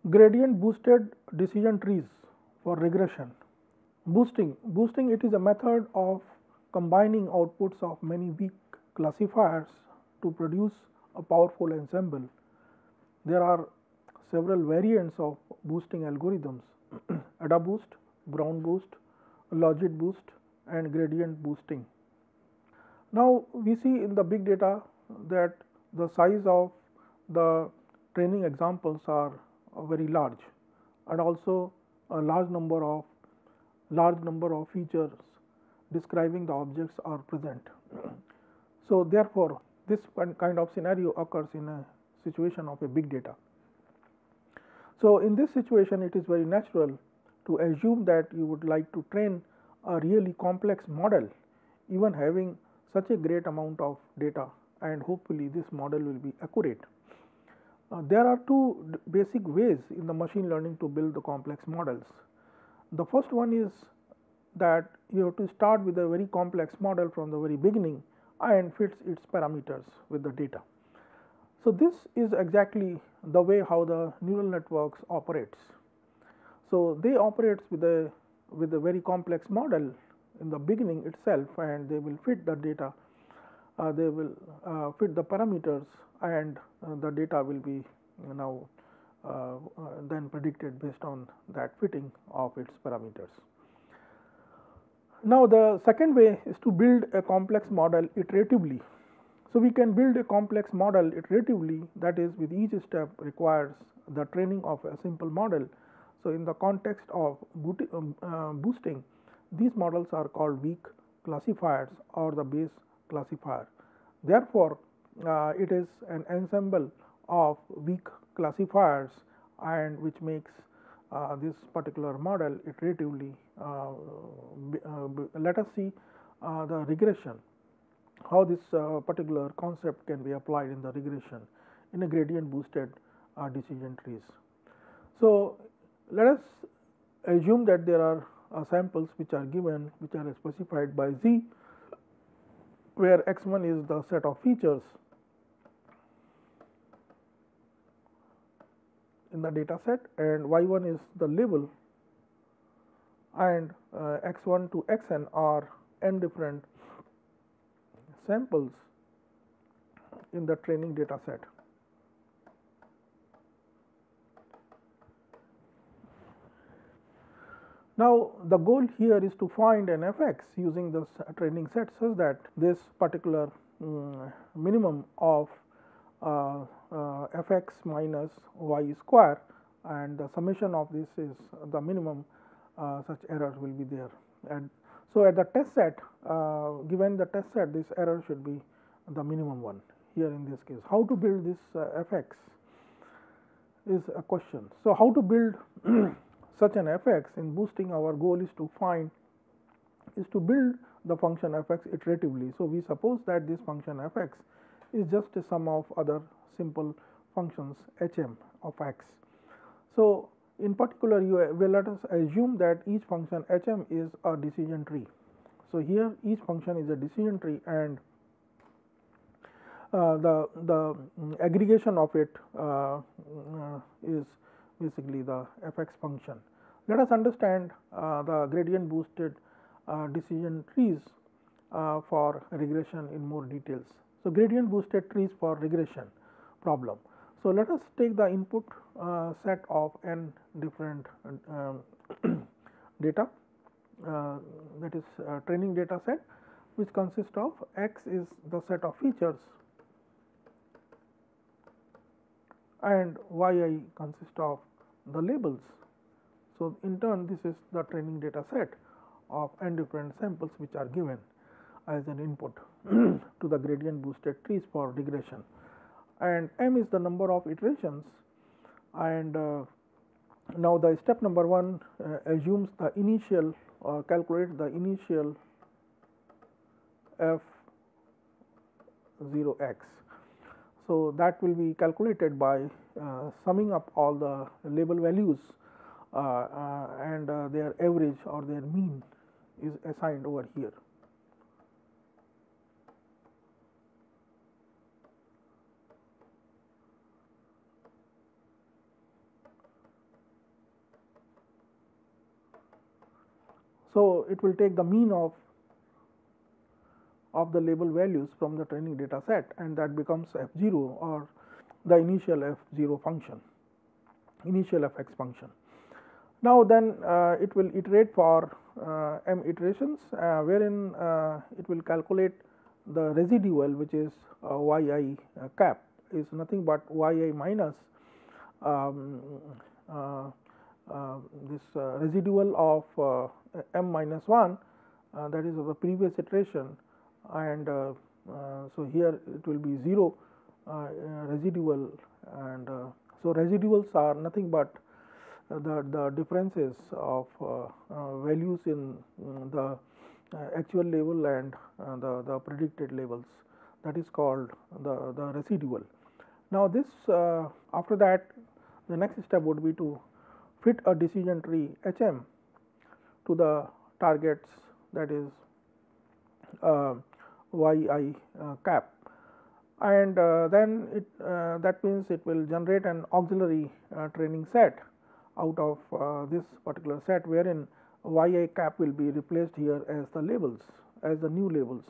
Gradient boosted decision trees for regression. Boosting it is a method of combining outputs of many weak classifiers to produce a powerful ensemble. There are several variants of boosting algorithms: ADA boost, Brown boost, logit boost, and gradient boosting. Now, we see in the big data that the size of the training examples are very large, and also a large number of features describing the objects are present. So, therefore, this kind of scenario occurs in a situation of a big data. So, in this situation, it is very natural to assume that you would like to train a really complex model, even having such a great amount of data, and hopefully this model will be accurate. There are two basic ways in the machine learning to build the complex models. The first one is that you have to start with a very complex model from the very beginning and fits its parameters with the data. So, this is exactly the way how the neural networks operates. So, they operate with a very complex model in the beginning itself, and they will fit the data, they will fit the parameters, and the data will be now then predicted based on that fitting of its parameters. Now, the second way is to build a complex model iteratively. So, we can build a complex model iteratively, that is, with each step requires the training of a simple model. So, in the context of boosting, these models are called weak classifiers or the base classifier. Therefore, it is an ensemble of weak classifiers, and which makes this particular model iteratively. Let us see the regression, how this particular concept can be applied in the regression in a gradient boosted decision trees. So, let us assume that there are samples which are given, which are specified by Z, where x1 is the set of features in the data set, and y1 is the label, and x1 to xn are n different samples in the training data set. Now, the goal here is to find an fx using this training set such that this particular minimum of fx minus y square, and the summation of this is the minimum such error will be there. And so, at the test set, given the test set, this error should be the minimum one here in this case. How to build this fx is a question. So, how to build such an fx in boosting? Our goal is to build the function fx iteratively. So, we suppose that this function fx is just a sum of other simple functions hm of x. So, in particular, let us assume that each function hm is a decision tree. So, here each function is a decision tree, and the aggregation of it is basically the fx function. Let us understand the gradient boosted decision trees for regression in more details. So, gradient boosted trees for regression problem. So, let us take the input set of n different data, that is training data set, which consists of x is the set of features and yi consists of the labels. So, in turn this is the training data set of n different samples which are given as an input to the gradient boosted trees for regression, and m is the number of iterations. And now, the step number 1 assumes the initial calculate the initial f0x. So, that will be calculated by summing up all the label values and their average or their mean is assigned over here. So, it will take the mean of the label values from the training data set, and that becomes f0 or the initial f0 function, initial fx function. Now, then it will iterate for m iterations, wherein it will calculate the residual, which is yi cap is nothing but yi minus this residual of m minus 1, that is of the previous iteration, and so here it will be 0 residual, and so residuals are nothing but the differences of values in the actual label and the predicted labels, that is called the residual. Now, this after that the next step would be to fit a decision tree HM to the targets, that is yi cap, and then it that means it will generate an auxiliary training set out of this particular set, wherein yi cap will be replaced here as the labels, as the new labels,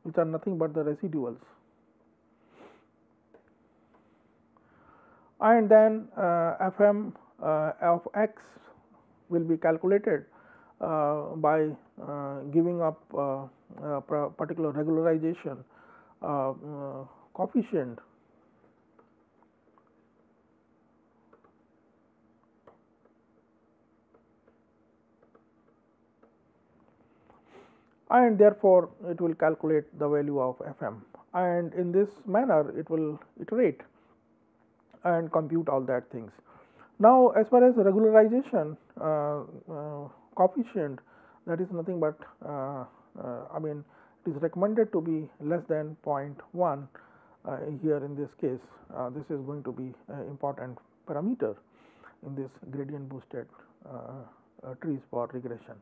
which are nothing but the residuals. And then fm of x will be calculated by giving up a particular regularization coefficient, and therefore it will calculate the value of fm, and in this manner it will iterate and compute all that things. Now, as far as regularization coefficient, that is nothing but I mean, it is recommended to be less than 0.1 here in this case. This is going to be an important parameter in this gradient boosted trees for regression.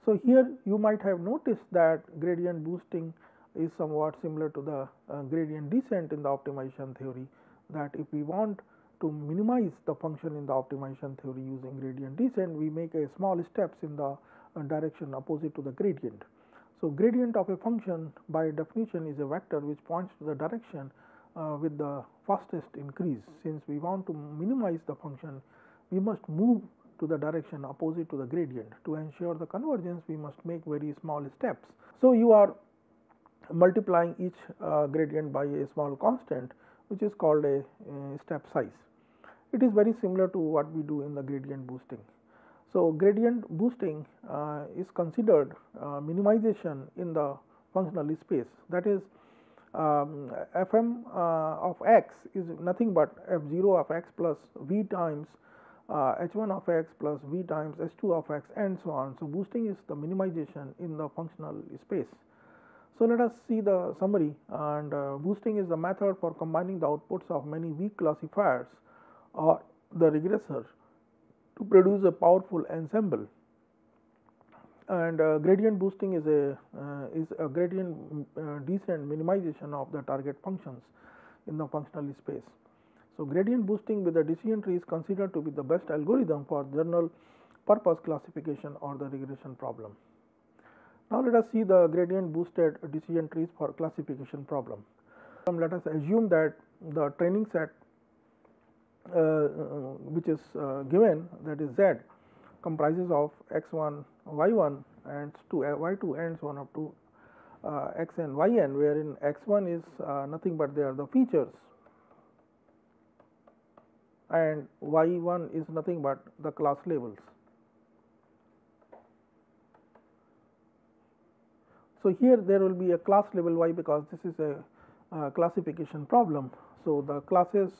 So, here you might have noticed that gradient boosting is somewhat similar to the gradient descent in the optimization theory, that if we want to minimize the function in the optimization theory using gradient descent, we make a small steps in the direction opposite to the gradient. So, gradient of a function by definition is a vector which points to the direction with the fastest increase. Since we want to minimize the function, we must move to the direction opposite to the gradient. To ensure the convergence, we must make very small steps. So, you are multiplying each gradient by a small constant, which is called a step size. It is very similar to what we do in the gradient boosting. So, gradient boosting is considered minimization in the functional space, that is fm of x is nothing but f0 of x plus v times h1 of x plus v times h2 of x, and so on. So, boosting is the minimization in the functional space. So, let us see the summary, and boosting is the method for combining the outputs of many weak classifiers or the regressor to produce a powerful ensemble. And gradient boosting is a gradient descent minimization of the target functions in the functional space. So, gradient boosting with the decision tree is considered to be the best algorithm for general purpose classification or the regression problem. Now, let us see the gradient boosted decision trees for classification problem. Let us assume that the training set which is given, that is Z, comprises of x1, y1 and y2 and so on up to xn, yn, wherein x1 is nothing but they are the features and y1 is nothing but the class labels. So, here there will be a class label y because this is a classification problem. So, the classes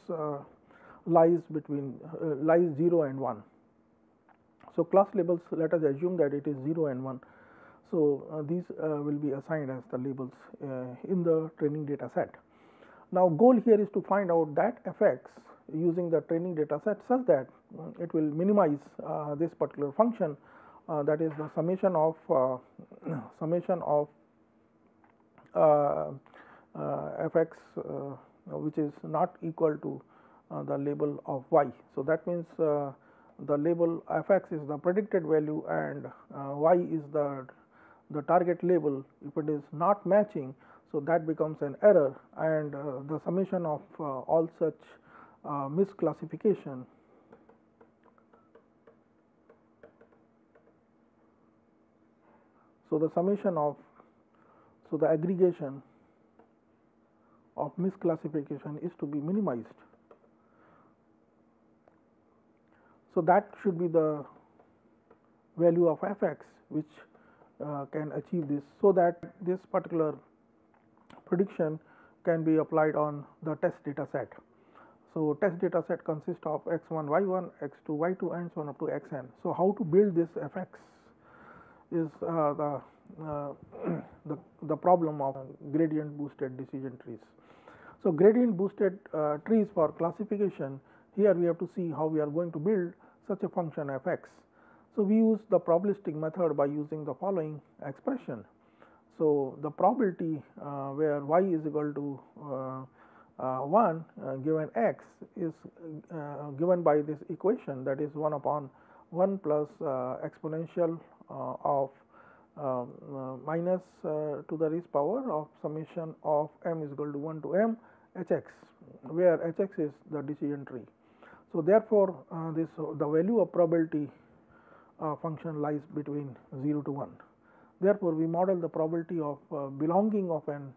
lies between lies 0 and 1. So, class labels, let us assume that it is 0 and 1. So, these will be assigned as the labels in the training data set. Now, goal here is to find out that fx using the training data set such that it will minimize this particular function, that is the summation of fx which is not equal to the label of y. So, that means the label f(x) is the predicted value and y is the target label. If it is not matching, so that becomes an error, and the summation of all such misclassification the summation of the aggregation of misclassification is to be minimized. So that should be the value of f(x) which can achieve this, so that this particular prediction can be applied on the test data set. So test data set consists of x1, y1, x2, y2 and so on up to xn. So how to build this f(x) is the problem of gradient boosted decision trees. So gradient boosted trees for classification, here we have to see how we are going to build such a function f(x). So we use the probabilistic method by using the following expression. So the probability where y is equal to 1 given x is given by this equation, that is 1 upon 1 plus exponential of minus to the raised power of summation of m is equal to 1 to m hx, where hx is the decision tree. So therefore the value of probability function lies between 0 to 1. Therefore we model the probability of belonging of an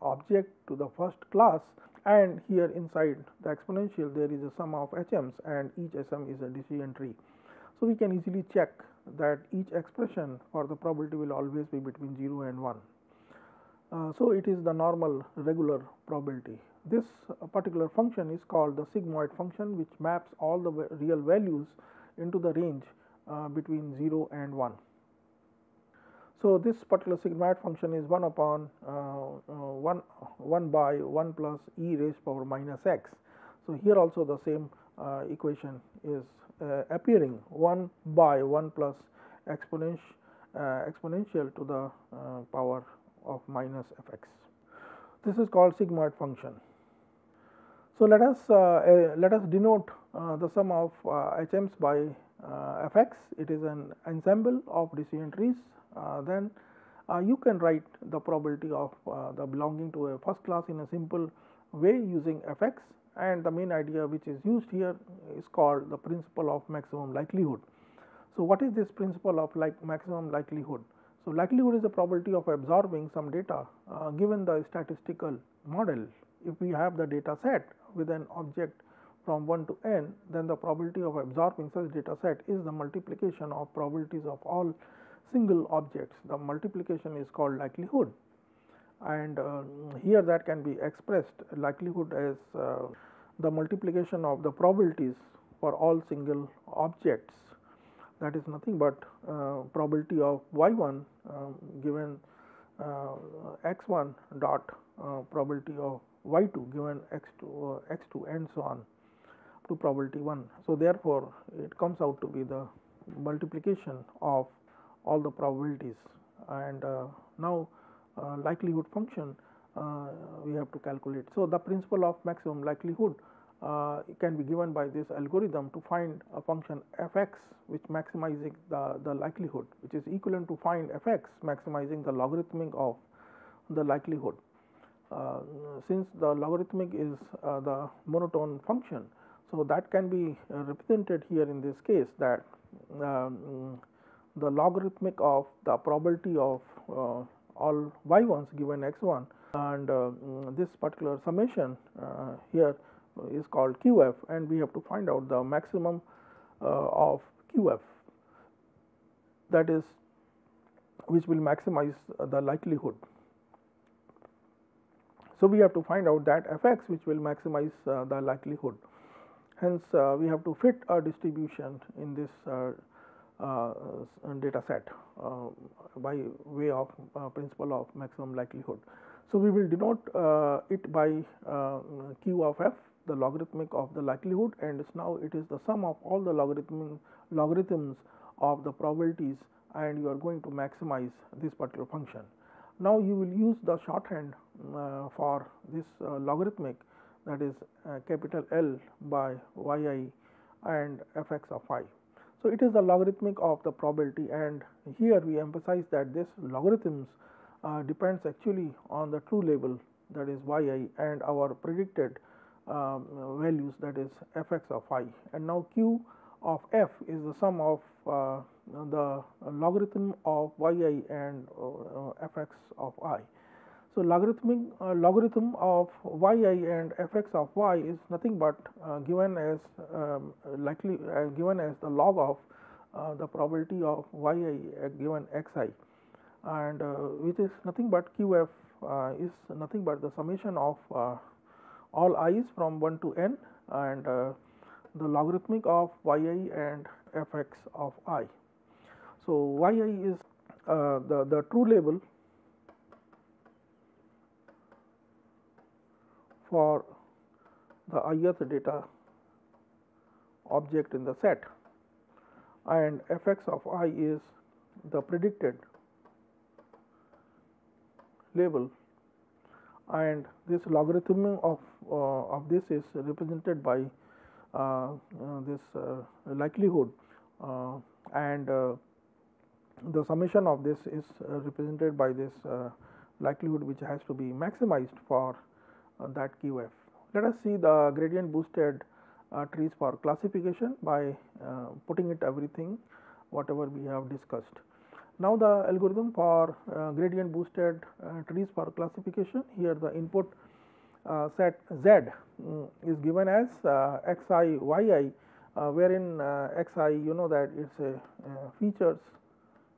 object to the first class, and here inside the exponential there is a sum of HMs and each SM is a decision tree. So we can easily check that each expression for the probability will always be between 0 and 1. So it is the normal regular probability. This particular function is called the sigmoid function, which maps all the real values into the range between 0 and 1. So this particular sigmoid function is 1 upon 1 by 1 plus e raised power minus x. So here also the same equation is appearing, 1 by 1 plus exponential to the power of minus fx. This is called sigmoid function. So let us denote the sum of HMs by fx. It is an ensemble of decision trees. Then you can write the probability of the belonging to a first class in a simple way using fx, and the main idea which is used here is called the principle of maximum likelihood. So what is this principle of maximum likelihood? So likelihood is the probability of absorbing some data given the statistical model. If we have the data set with an object from 1 to n, then the probability of absorbing such data set is the multiplication of probabilities of all single objects. The multiplication is called likelihood, and here that can be expressed likelihood as the multiplication of the probabilities for all single objects. That is nothing but probability of y1 given x1 dot probability of y2 given x2 and so on to probability 1. So therefore it comes out to be the multiplication of all the probabilities, and now likelihood function we have to calculate. So the principle of maximum likelihood can be given by this algorithm to find a function fx which maximizing the likelihood, which is equivalent to find fx maximizing the logarithmic of the likelihood. Since the logarithmic is the monotone function, so that can be represented here in this case, that the logarithmic of the probability of all y1s given x1, and this particular summation here is called qf, and we have to find out the maximum of qf, that is which will maximize the likelihood. So we have to find out that fx which will maximize the likelihood. Hence we have to fit a distribution in this data set by way of principle of maximum likelihood. So we will denote it by q of f, the logarithmic of the likelihood, and now it is the sum of all the logarithms of the probabilities, and you are going to maximize this particular function. Now you will use the shorthand for this logarithmic, that is capital L by yi and fx of I. So, it is the logarithmic of the probability, and here we emphasize that this logarithms depends actually on the true label, that is yi, and our predicted values, that is fx of I. And now q of f is the sum of the logarithm of yi and fx of I. So, logarithm of yi and fx of y is nothing but given as given as the log of the probability of yi given xi, and which is nothing but qf is nothing but the summation of all i's from 1 to n, and the logarithmic of yi and fx of I. So, yi is the true label for the ith data object in the set, and fx of I is the predicted label, and this logarithm of this is represented by this likelihood, and the summation of this is represented by this likelihood, which has to be maximized for that QF. Let us see the gradient boosted trees for classification by putting it everything whatever we have discussed. Now, the algorithm for gradient boosted trees for classification. Here the input set Z is given as xi yi, wherein xi, you know that it is a features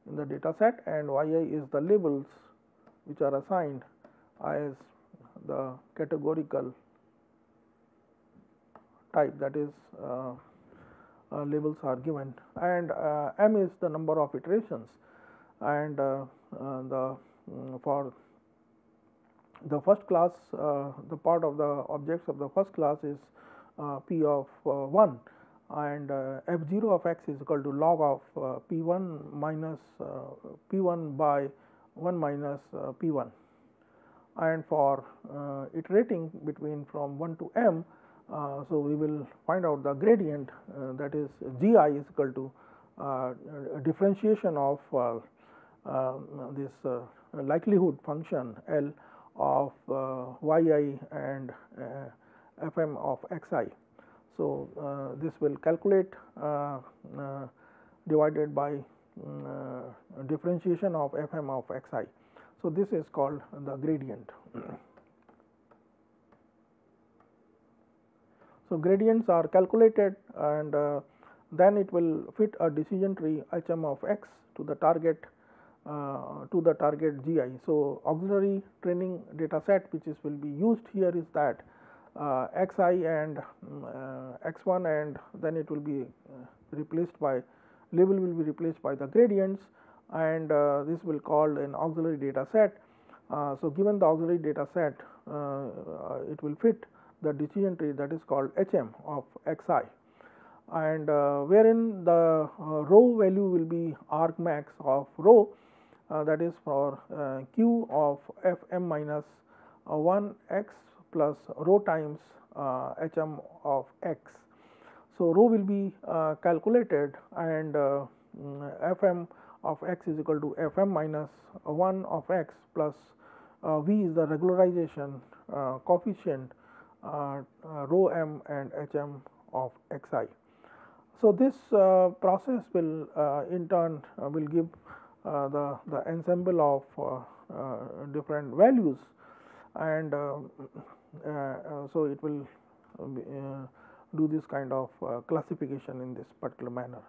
in the data set, and yi is the labels which are assigned as the categorical type, that is labels are given, and m is the number of iterations, and for the first class, the part of the objects of the first class is p of 1, and f0 of x is equal to log of p1 minus p1 by 1 minus p1, and for iterating between from 1 to m, so we will find out the gradient, that is gi is equal to differentiation of this likelihood function L of yi and fm of xi. So, this will calculate divided by differentiation of fm of xi. So, this is called the gradient. So, gradients are calculated, and then it will fit a decision tree hm of x to the target gi. So, auxiliary training data set which is will be used here is that xi and x1, and then it will be replaced by label will be replaced by the gradients, and this will called an auxiliary data set. So, given the auxiliary data set, it will fit the decision tree, that is called hm of xi, and wherein the row value will be argmax of row, that is for q of fm minus 1 x plus row times hm of x. So, row will be calculated, and fm of x is equal to fm minus 1 of x plus v is the regularization coefficient rho m and hm of xi. So, this process will in turn will give the ensemble of different values, and so it will do this kind of classification in this particular manner.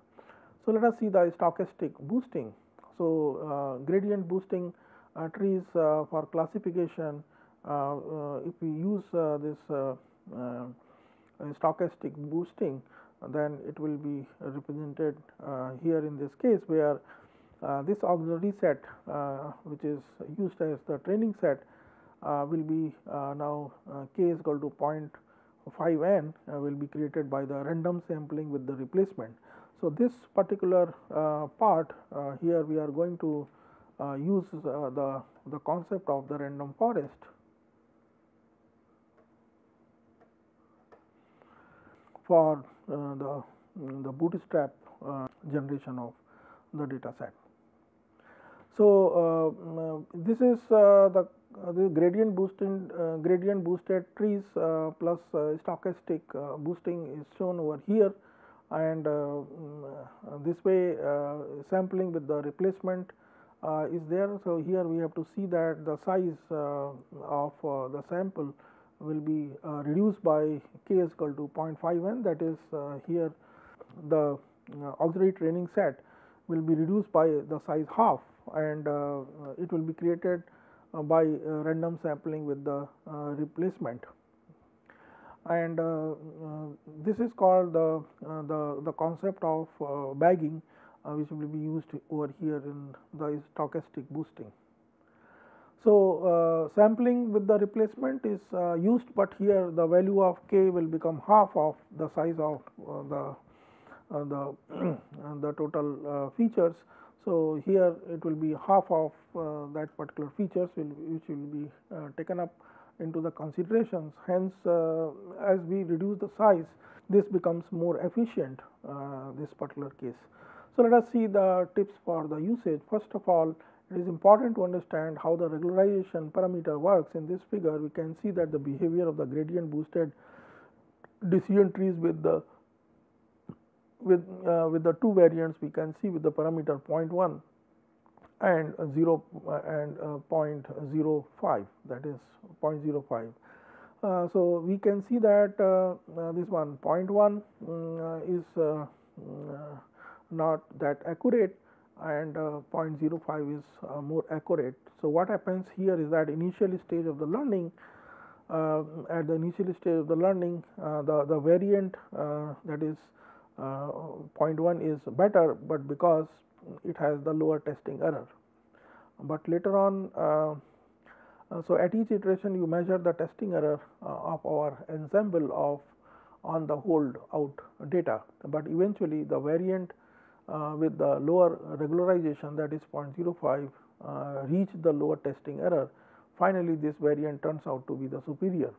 So, let us see the stochastic boosting. So, gradient boosting trees for classification, if we use this stochastic boosting, then it will be represented here in this case, where this auxiliary set which is used as the training set will be now k is equal to 0.5n will be created by the random sampling with the replacement. So, this particular part here we are going to use the concept of the random forest for the bootstrap generation of the data set. So, this is the gradient boosted trees plus stochastic boosting is shown over here, and this way sampling with the replacement is there. So, here we have to see that the size of the sample will be reduced by k is equal to 0.5 n, that is here the auxiliary training set will be reduced by the size half, and it will be created by random sampling with the replacement. And this is called the concept of bagging, which will be used over here in the stochastic boosting. So, sampling with the replacement is used, but here the value of k will become half of the size of the total features. So, here it will be half of that particular features which will be taken up into the considerations. Hence, as we reduce the size, this becomes more efficient, this particular case. So, let us see the tips for the usage. First of all, it is important to understand how the regularization parameter works. In this figure, we can see that the behavior of the gradient boosted decision trees with the two variants we can see with the parameter 0.1 and 0.05, that is 0.05. So, we can see that this one 0.1 is not that accurate, and 0.05 is more accurate. So, what happens here is that initial stage of the learning, at the initial stage of the learning, the variant that is 0.1 is better, but because it has the lower testing error. But later on, so at each iteration you measure the testing error of our ensemble of on the hold out data, but eventually the variant with the lower regularization, that is 0.05, reach the lower testing error. Finally, this variant turns out to be the superior.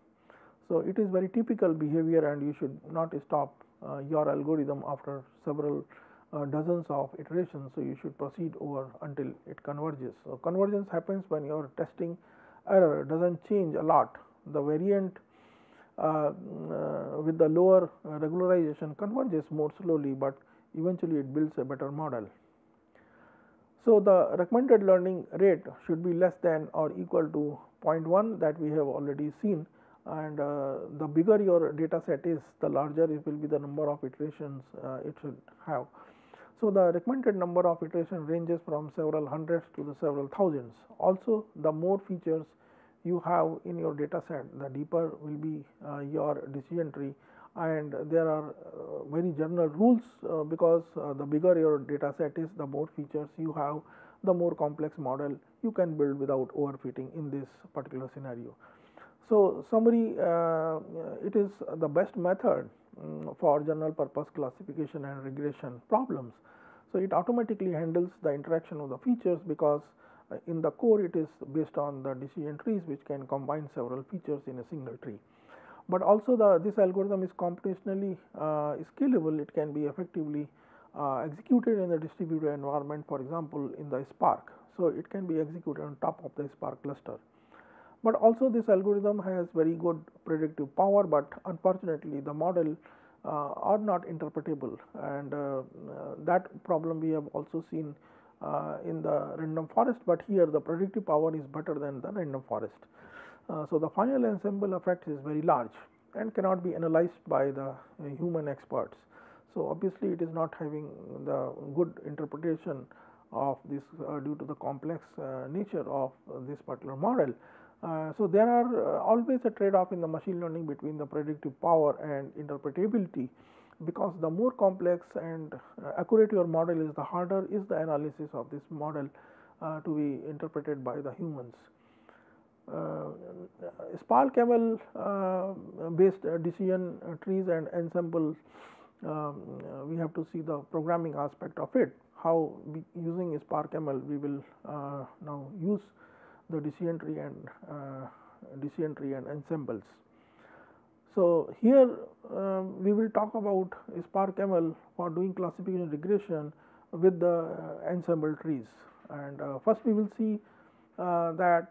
So, it is very typical behavior, and you should not stop your algorithm after several dozens of iterations. So, you should proceed over until it converges. So, convergence happens when your testing error does not change a lot. The variant with the lower regularization converges more slowly, but eventually it builds a better model. So, the recommended learning rate should be less than or equal to 0.1 that we have already seen, and the bigger your data set is, the larger it will be the number of iterations it should have. So, the recommended number of iterations ranges from several hundreds to the several thousands. Also, the more features you have in your data set, the deeper will be your decision tree, and there are very general rules because the bigger your data set is, the more features you have, the more complex model you can build without overfitting in this particular scenario. So, summary, it is the best method for general purpose classification and regression problems. So, it automatically handles the interaction of the features because in the core it is based on the decision trees which can combine several features in a single tree. But also this algorithm is computationally scalable. It can be effectively executed in the distributed environment, for example, in the Spark. So, it can be executed on top of the Spark cluster. But also this algorithm has very good predictive power, but unfortunately the model are not interpretable, and that problem we have also seen in the random forest, but here the predictive power is better than the random forest. So, the final ensemble effect is very large and cannot be analyzed by the human experts. So, obviously, it is not having the good interpretation of this due to the complex nature of this particular model. So, there are always a trade-off in the machine learning between the predictive power and interpretability, because the more complex and accurate your model is, the harder is the analysis of this model to be interpreted by the humans. Spark ML based decision trees and ensembles, we have to see the programming aspect of it. How using Spark ML we will now use the decision tree and ensembles. So, here we will talk about Spark-ML for doing classification regression with the ensemble trees, and first we will see that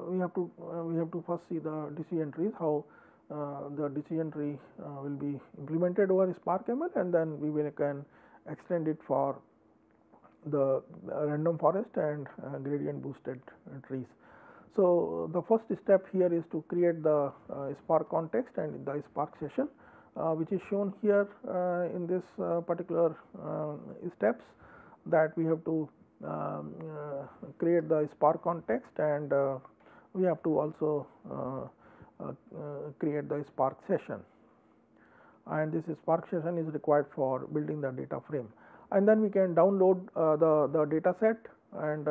we have to first see the decision trees, how the decision tree will be implemented over Spark-ML, and then we can extend it for the random forest and gradient boosted trees. So, the first step here is to create the Spark context and the Spark session, which is shown here in this particular steps, that we have to create the Spark context, and we have to also create the Spark session, and this Spark session is required for building the data frame. And then we can download the data set, and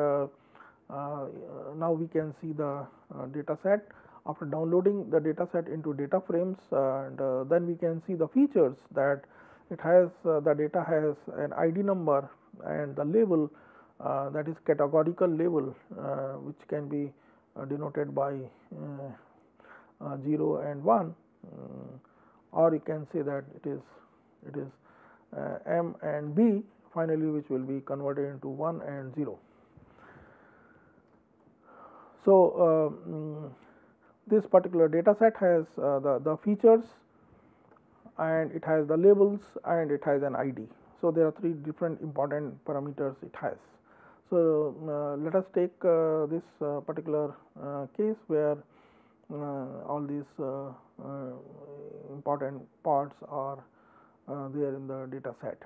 now we can see the data set. After downloading the data set into data frames, and then we can see the features that it has. The data has an ID number and the label, that is categorical label, which can be denoted by 0 and 1, or you can say that it is M and B finally, which will be converted into 1 and 0. So, this particular data set has the features, and it has the labels, and it has an ID. So, there are three different important parameters it has. So, let us take this particular case where all these important parts are there in the data set.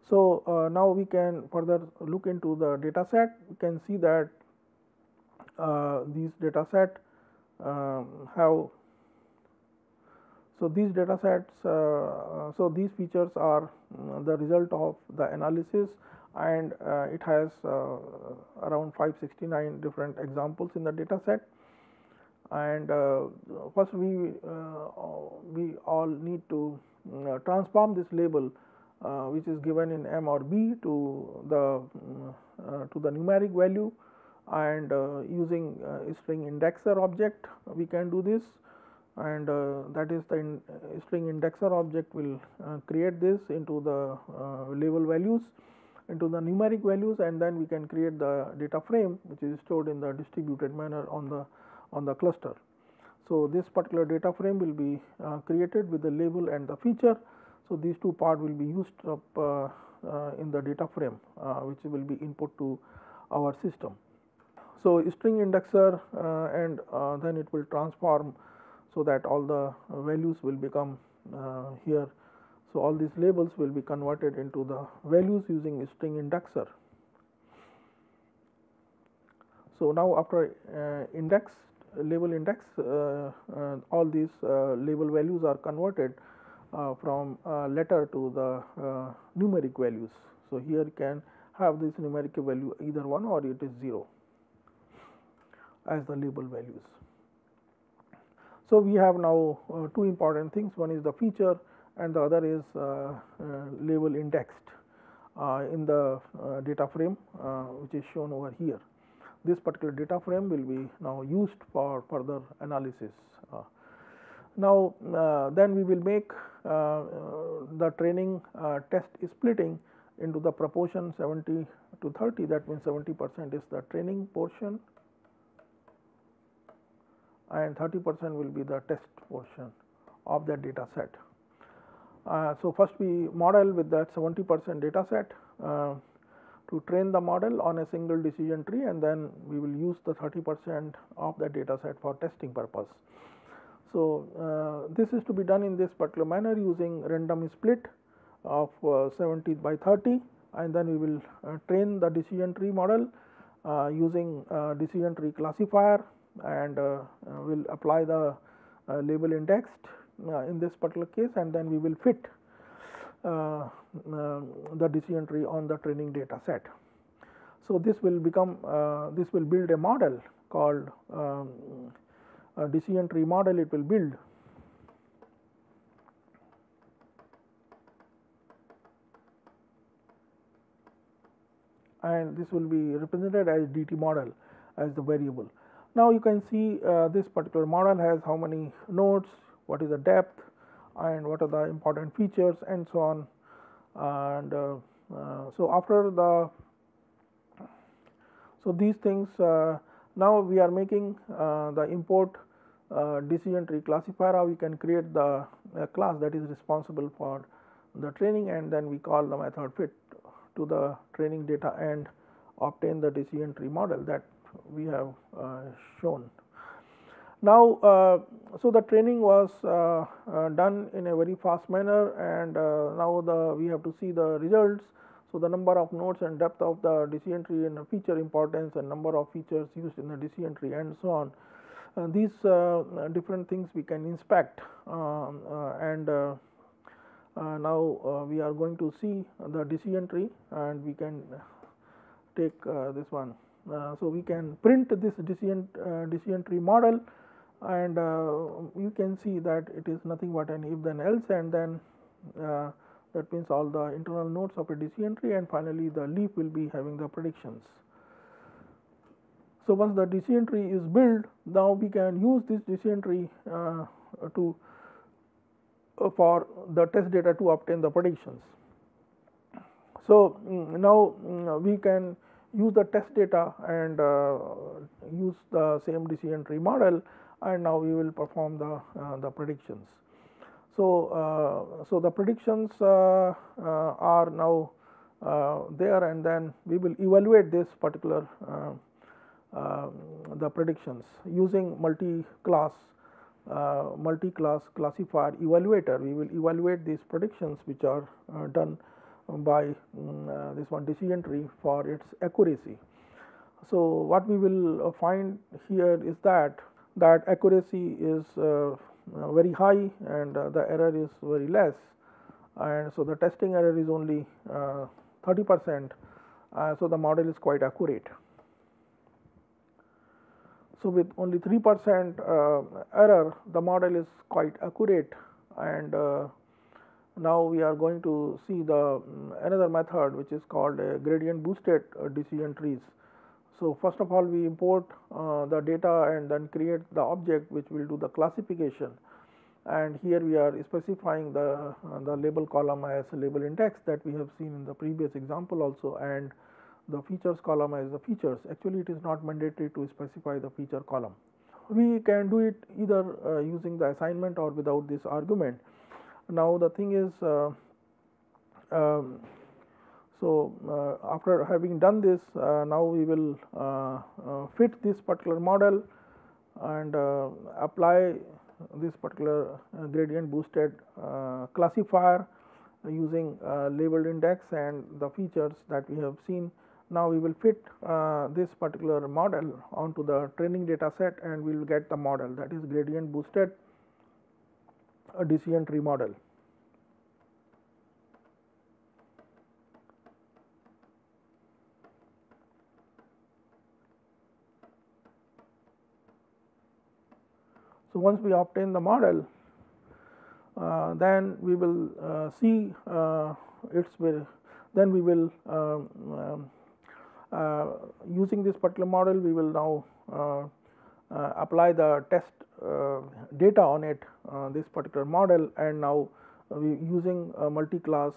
So, now we can further look into the data set. We can see that these data set have, so these data sets, so these features are the result of the analysis, and it has around 569 different examples in the data set. And first we all need to transform this label, which is given in M or B, to the numeric value, and using string indexer object we can do this, and that is the string indexer object will create this into the label values, into the numeric values, and then we can create the data frame, which is stored in the distributed manner on the cluster. So, this particular data frame will be created with the label and the feature. So, these two parts will be used up in the data frame, which will be input to our system. So, string indexer, and then it will transform, so that all the values will become here. So, all these labels will be converted into the values using string indexer. So, now after label index, all these label values are converted from letter to the numeric values. So, here you can have this numeric value either 1 or it is 0 as the label values. So, we have now two important things. One is the feature, and the other is label indexed in the data frame, which is shown over here. This particular data frame will be now used for further analysis. Now, then we will make the training test splitting into the proportion 70 to 30. That means 70% is the training portion, and 30% will be the test portion of that data set. So, first we model with that 70% data set to train the model on a single decision tree, and then we will use the 30% of the data set for testing purpose. So, this is to be done in this particular manner using random split of 70 by 30, and then we will train the decision tree model using decision tree classifier, and will apply the label indexed in this particular case, and then we will fit the decision tree on the training data set. So, this will become this will build a model called a decision tree model. It will build, and this will be represented as DT model as the variable. Now, you can see this particular model has how many nodes, what is the depth and what are the important features and so on. And so after these things, now we are making the import decision tree classifier. How we can create the class that is responsible for the training, and then we call the method fit to the training data and obtain the decision tree model that we have shown. Now, so the training was done in a very fast manner, and now we have to see the results. So the number of nodes and depth of the decision tree and feature importance and number of features used in the decision tree and so on. These different things we can inspect, and now we are going to see the decision tree, and we can take this one. So we can print this decision tree model, and you can see that it is nothing but an if then else, and then that means all the internal nodes of a decision tree, and finally the leaf will be having the predictions. So once the decision tree is built, now we can use this decision tree for the test data to obtain the predictions. So now we can use the test data and use the same decision tree model, and now we will perform the predictions. So so the predictions are now there, and then we will evaluate this particular the predictions using multi-class classifier evaluator. We will evaluate these predictions which are done by this one decision tree for its accuracy. So what we will find here is that accuracy is very high, and the error is very less, and so the testing error is only 30%. So the model is quite accurate. So with only 3% error, the model is quite accurate, and now we are going to see the another method which is called gradient boosted decision trees. So first of all, we import the data and then create the object which will do the classification, and here we are specifying the label column as label index that we have seen in the previous example also, and the features column as the features. Actually, it is not mandatory to specify the feature column. We can do it either using the assignment or without this argument. Now the thing is, after having done this, now we will fit this particular model and apply this particular gradient boosted classifier using labeled index and the features that we have seen. Now we will fit this particular model onto the training data set, and we will get the model, that is gradient boosted decision tree model. So once we obtain the model, then we will see then we will using this particular model, we will now apply the test data on it, this particular model, and now using a multi-class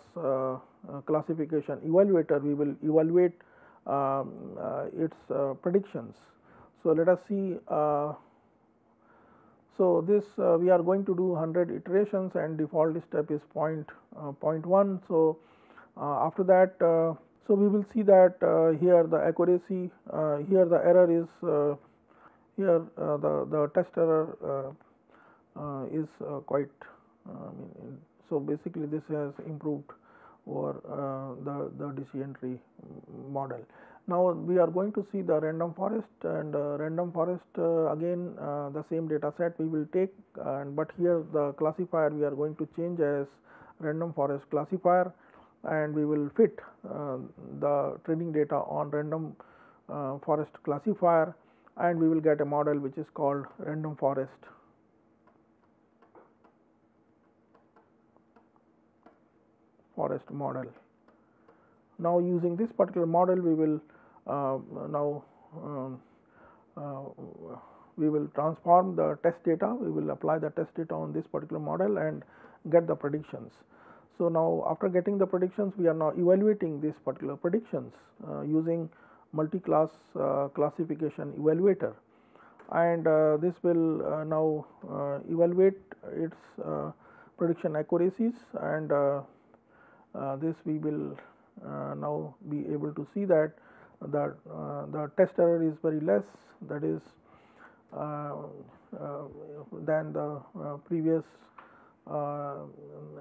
classification evaluator, we will evaluate its predictions. So let us see. So this we are going to do 100 iterations, and default step is 0.1. So after that, so we will see that here the accuracy, here the error is here the test error is quite. So basically, this has improved over the decision tree model. Now we are going to see the random forest, and random forest again the same data set we will take, but here the classifier we are going to change as random forest classifier, and we will fit the training data on random forest classifier, and we will get a model which is called random forest. Model. Now using this particular model, we will we will transform the test data, we will apply the test data on this particular model and get the predictions. So, now after getting the predictions, we are now evaluating these particular predictions using multi-class classification evaluator, and this will now evaluate its prediction accuracies, and this we will now be able to see that the test error is very less, that is than the previous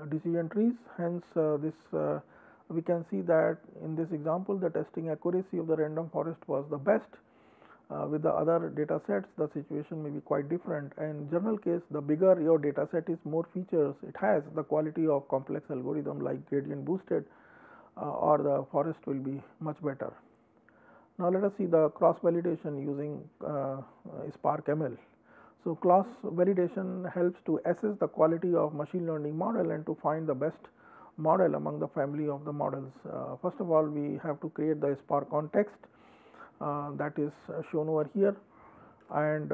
decision trees. Hence, this we can see that in this example the testing accuracy of the random forest was the best. With the other data sets, the situation may be quite different. In general case, the bigger your data set is, more features it has, the quality of complex algorithm like gradient boosted or the forest will be much better. Now, let us see the cross validation using Spark ML. So, cross validation helps to assess the quality of machine learning model and to find the best model among the family of the models. First of all, we have to create the Spark context that is shown over here, and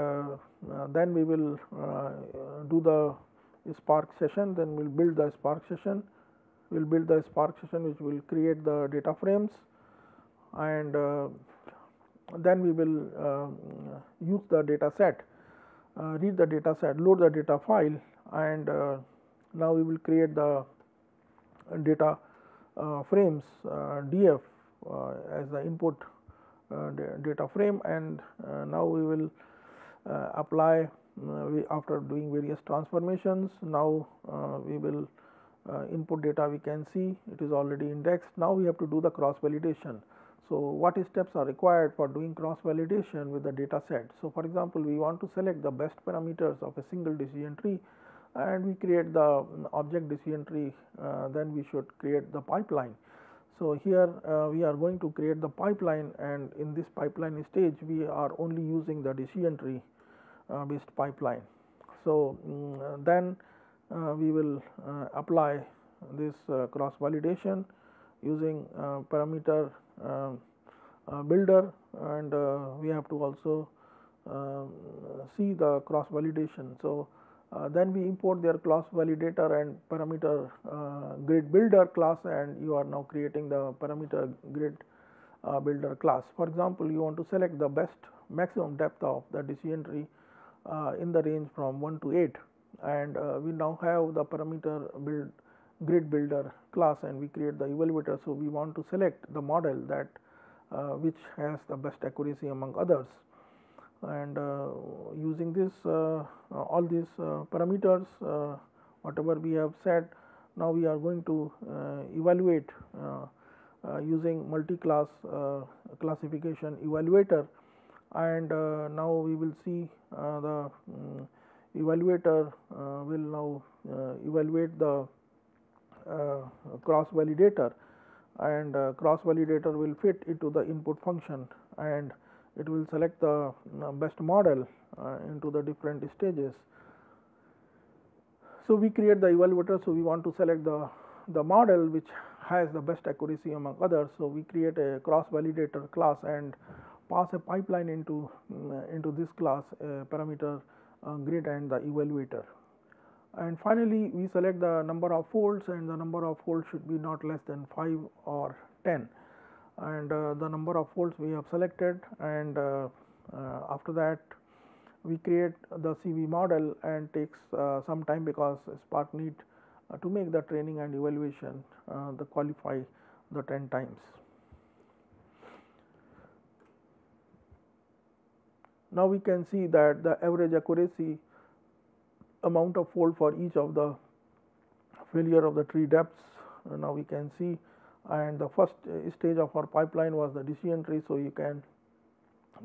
then we will do the Spark session, then we will build the Spark session, we will build the Spark session which will create the data frames, and then we will use the data set, read the data set, load the data file, and now we will create the data frames DF as the input data frame, and now we will apply after doing various transformations. Now we will input data, we can see it is already indexed. Now we have to do the cross validation. So, what steps are required for doing cross validation with the data set? So, for example, we want to select the best parameters of a single decision tree, and we create the object decision tree, then we should create the pipeline. So, here we are going to create the pipeline, and in this pipeline stage we are only using the decision tree based pipeline. So, then we will apply this cross validation using parameter builder, and we have to also see the cross validation. So, then we import their class validator and parameter grid builder class, and you are now creating the parameter grid builder class. For example, you want to select the best maximum depth of the decision tree in the range from 1 to 8, and we now have the parameter grid builder class, and we create the evaluator. So, we want to select the model that which has the best accuracy among others, and using this all these parameters whatever we have set, now we are going to evaluate using multi-class classification evaluator, and now we will see the evaluator will now evaluate the cross validator, and cross validator will fit into the input function, and it will select the best model into the different stages. So, we create the evaluator. So, we want to select the model which has the best accuracy among others. So, we create a cross validator class and pass a pipeline into this class, parameter grid and the evaluator. And finally, we select the number of folds, and the number of folds should be not less than 5 or 10, and the number of folds we have selected, and after that we create the CV model, and takes some time because Spark need to make the training and evaluation the qualify the 10 times. Now we can see that the average accuracy amount of fold for each of the failure of the tree depths now we can see, and the first stage of our pipeline was the decision tree. So, you can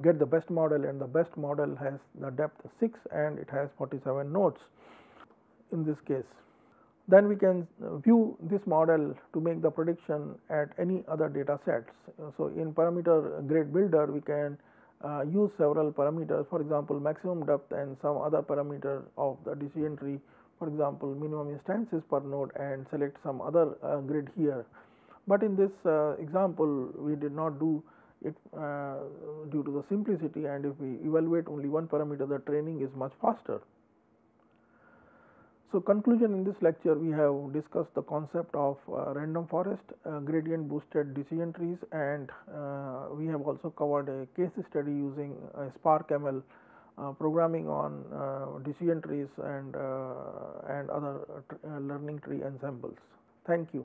get the best model, and the best model has the depth 6 and it has 47 nodes in this case. Then we can view this model to make the prediction at any other data sets. So, in parameter grid builder we can use several parameters, for example, maximum depth and some other parameter of the decision tree, for example, minimum instances per node, and select some other grid here. But in this example we did not do it due to the simplicity, and if we evaluate only one parameter, the training is much faster. So, conclusion: in this lecture we have discussed the concept of random forest, gradient boosted decision trees, and we have also covered a case study using Spark ML programming on decision trees and other learning tree ensembles. Thank you.